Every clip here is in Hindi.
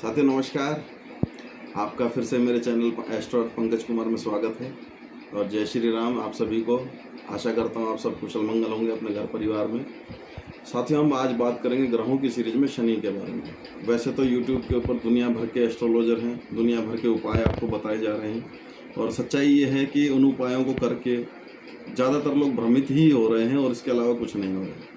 साथियों नमस्कार। आपका फिर से मेरे चैनल एस्ट्रो पंकज कुमार में स्वागत है और जय श्री राम आप सभी को। आशा करता हूँ आप सब कुशल मंगल होंगे अपने घर परिवार में। साथियों हम आज बात करेंगे ग्रहों की सीरीज में शनि के बारे में। वैसे तो यूट्यूब के ऊपर दुनिया भर के एस्ट्रोलॉजर हैं, दुनिया भर के उपाय आपको बताए जा रहे हैं और सच्चाई ये है कि उन उपायों को करके ज़्यादातर लोग भ्रमित ही हो रहे हैं और इसके अलावा कुछ नहीं हो रहा है,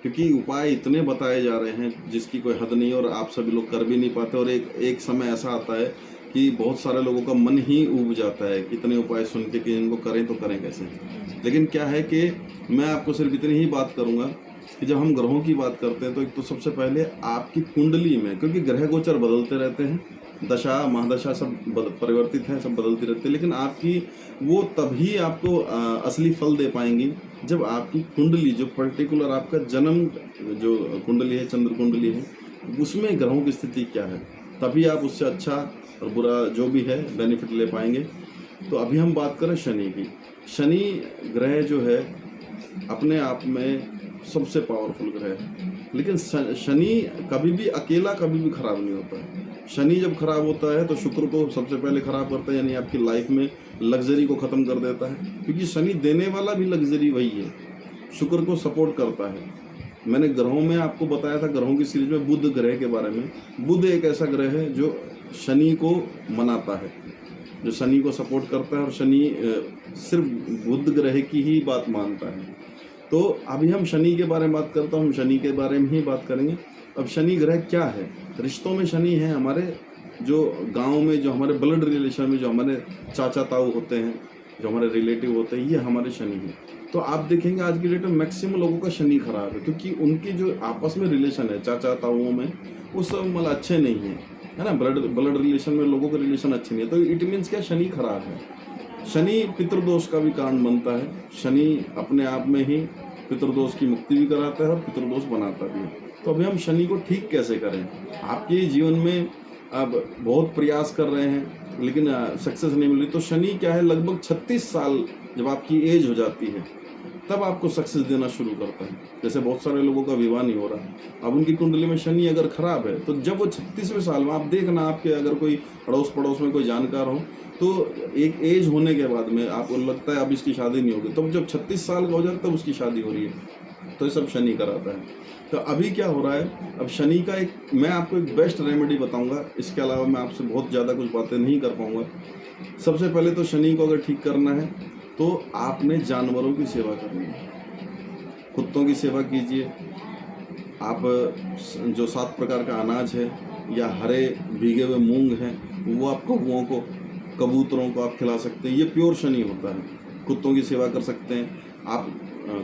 क्योंकि उपाय इतने बताए जा रहे हैं जिसकी कोई हद नहीं और आप सभी लोग कर भी नहीं पाते। और एक समय ऐसा आता है कि बहुत सारे लोगों का मन ही ऊब जाता है इतने उपाय सुन के कि इनको करें तो करें कैसे। लेकिन क्या है कि मैं आपको सिर्फ इतनी ही बात करूंगा कि जब हम ग्रहों की बात करते हैं तो एक तो सबसे पहले आपकी कुंडली में, क्योंकि ग्रह गोचर बदलते रहते हैं, दशा महादशा सब परिवर्तित है, सब बदलती रहती है, लेकिन आपकी वो तभी आपको असली फल दे पाएंगी जब आपकी कुंडली, जो पर्टिकुलर आपका जन्म जो कुंडली है, चंद्र कुंडली है, उसमें ग्रहों की स्थिति क्या है, तभी आप उससे अच्छा और बुरा जो भी है बेनिफिट ले पाएंगे। तो अभी हम बात करें शनि की। शनि ग्रह जो है अपने आप में सबसे पावरफुल ग्रह है, लेकिन शनि कभी भी अकेला कभी भी खराब नहीं होता है। शनि जब खराब होता है तो शुक्र को सबसे पहले खराब करता है, यानी आपकी लाइफ में लग्जरी को ख़त्म कर देता है, क्योंकि शनि देने वाला भी लग्जरी वही है, शुक्र को सपोर्ट करता है। मैंने ग्रहों में आपको बताया था, ग्रहों की सीरीज में बुध ग्रह के बारे में। बुध एक ऐसा ग्रह है जो शनि को मनाता है, जो शनि को सपोर्ट करता है और शनि सिर्फ बुध ग्रह की ही बात मानता है। तो अभी हम शनि के बारे में बात करता हूँ, हम शनि के बारे में ही बात करेंगे। अब शनि ग्रह क्या है? रिश्तों में शनि है, हमारे जो गांव में, जो हमारे ब्लड रिलेशन में, जो हमारे चाचा ताऊ होते हैं, जो हमारे रिलेटिव होते हैं, ये हमारे शनि हैं। तो आप देखेंगे आज की डेट में मैक्सिमम लोगों का शनि खराब है, क्योंकि उनकी जो आपस में रिलेशन है चाचा ताऊओं में, वो सब मतलब अच्छे नहीं है ना। ब्लड रिलेशन में लोगों के रिलेशन अच्छे नहीं है, तो इट मीन्स क्या, शनि खराब है। शनि पितृदोष का भी कारण बनता है। शनि अपने आप में ही पितृदोष की मुक्ति भी कराता है और पितृदोष बनाता भी है। तो अभी हम शनि को ठीक कैसे करें? आपके जीवन में अब बहुत प्रयास कर रहे हैं लेकिन सक्सेस नहीं मिल रही, तो शनि क्या है, लगभग 36 साल जब आपकी एज हो जाती है तब आपको सक्सेस देना शुरू करता है। जैसे बहुत सारे लोगों का विवाह नहीं हो रहा, अब उनकी कुंडली में शनि अगर खराब है तो जब वो 36वें साल में, आप देखना आपके अगर कोई अड़ोस पड़ोस में कोई जानकार हो तो एक एज होने के बाद में आपको लगता है अब इसकी शादी नहीं होगी, तो जब 36 साल का हो जाता है तब उसकी शादी हो रही है। तो ये सब शनि कराता है। तो अभी क्या हो रहा है, अब शनि का मैं आपको एक बेस्ट रेमेडी बताऊंगा, इसके अलावा मैं आपसे बहुत ज़्यादा कुछ बातें नहीं कर पाऊंगा। सबसे पहले तो शनि को अगर ठीक करना है तो आपने जानवरों की सेवा करनी है। कुत्तों की सेवा कीजिए आप, जो 7 प्रकार का अनाज है या हरे भीगे हुए मूंग हैं वो आप कौओं को, कबूतरों को आप खिला सकते हैं, ये प्योर शनि होता है। कुत्तों की सेवा कर सकते हैं आप।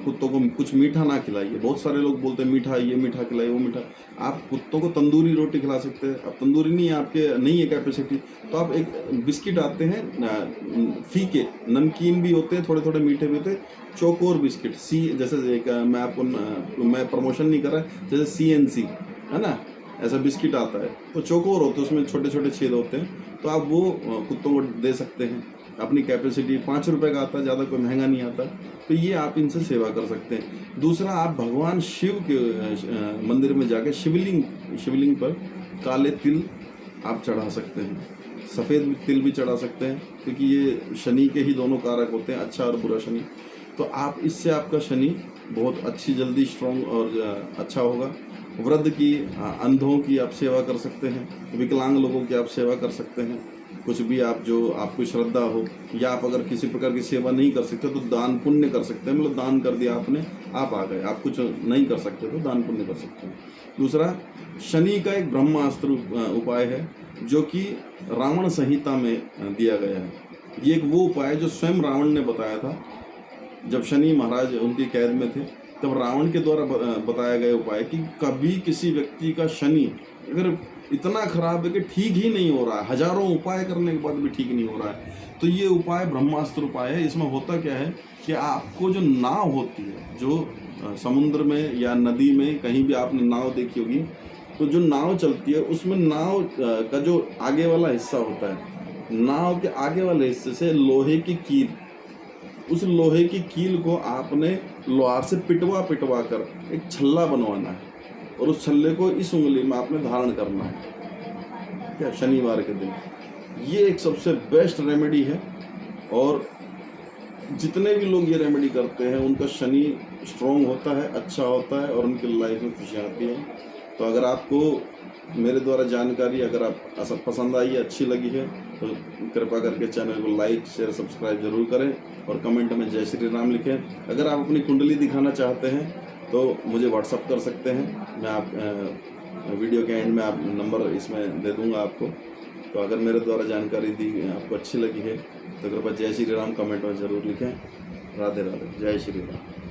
कुत्तों को कुछ मीठा ना खिलाइए, बहुत सारे लोग बोलते हैं मीठा, ये मीठा खिलाइए, वो मीठा। आप कुत्तों को तंदूरी रोटी खिला सकते हैं। अब तंदूरी नहीं है, आपके नहीं है कैपेसिटी, तो आप एक बिस्किट आते हैं फीके, नमकीन भी होते हैं, थोड़े थोड़े मीठे भी होते हैं, चौकोर बिस्किट, जैसे एक मैं प्रमोशन नहीं कर रहा, जैसे CNC है ना, ऐसा बिस्किट आता है, तो चौकोर होते हैं, उसमें छोटे छोटे छेद होते हैं, तो आप वो कुत्तों को दे सकते हैं। अपनी कैपेसिटी 5 रुपए का आता है, ज़्यादा कोई महंगा नहीं आता, तो ये आप इनसे सेवा कर सकते हैं। दूसरा, आप भगवान शिव के मंदिर में जाकर शिवलिंग पर काले तिल आप चढ़ा सकते हैं, सफ़ेद तिल भी चढ़ा सकते हैं, क्योंकि ये शनि के ही दोनों कारक होते हैं, अच्छा और बुरा शनि। तो आप इससे आपका शनि बहुत अच्छी जल्दी स्ट्रॉन्ग और अच्छा होगा। वृद्ध की, अंधों की आप सेवा कर सकते हैं, विकलांग लोगों की आप सेवा कर सकते हैं। कुछ भी आप, जो आपको श्रद्धा हो, या आप अगर किसी प्रकार की सेवा नहीं कर सकते तो दान पुण्य कर सकते हैं, मतलब दान कर दिया आपने, आप आ गए, आप कुछ नहीं कर सकते तो दान पुण्य कर सकते हैं। दूसरा, शनि का एक ब्रह्मास्त्र उपाय है जो कि रावण संहिता में दिया गया है। ये एक वो उपाय है जो स्वयं रावण ने बताया था, जब शनि महाराज उनकी कैद में थे, तब रावण के द्वारा बताया गया उपाय कि कभी किसी व्यक्ति का शनि अगर इतना खराब है कि ठीक ही नहीं हो रहा है, हजारों उपाय करने के बाद भी ठीक नहीं हो रहा है, तो ये उपाय ब्रह्मास्त्र उपाय है। इसमें होता क्या है कि आपको जो नाव होती है, जो समुद्र में या नदी में कहीं भी आपने नाव देखी होगी, तो जो नाव चलती है उसमें नाव का जो आगे वाला हिस्सा होता है, नाव के आगे वाले हिस्से से लोहे की कील, उस लोहे की कील को आपने लोहार से पिटवा कर एक छल्ला बनवाना है और उस छल्ले को इस उंगली में आपने धारण करना है। क्या शनिवार के दिन। ये एक सबसे बेस्ट रेमेडी है और जितने भी लोग ये रेमेडी करते हैं उनका शनि स्ट्रॉन्ग होता है, अच्छा होता है और उनकी लाइफ में खुशियाँ आती हैं। तो अगर आपको मेरे द्वारा जानकारी अगर आप सब पसंद आई है, अच्छी लगी है, तो कृपा करके चैनल को लाइक शेयर सब्सक्राइब जरूर करें और कमेंट में जय श्री राम लिखें। अगर आप अपनी कुंडली दिखाना चाहते हैं तो मुझे व्हाट्सअप कर सकते हैं, मैं आप वीडियो के एंड में आप नंबर इसमें दे दूंगा आपको। तो अगर मेरे द्वारा जानकारी दी आपको अच्छी लगी है तो कृपया जय श्री राम कमेंट में ज़रूर लिखें। राधे राधे, जय श्री राम।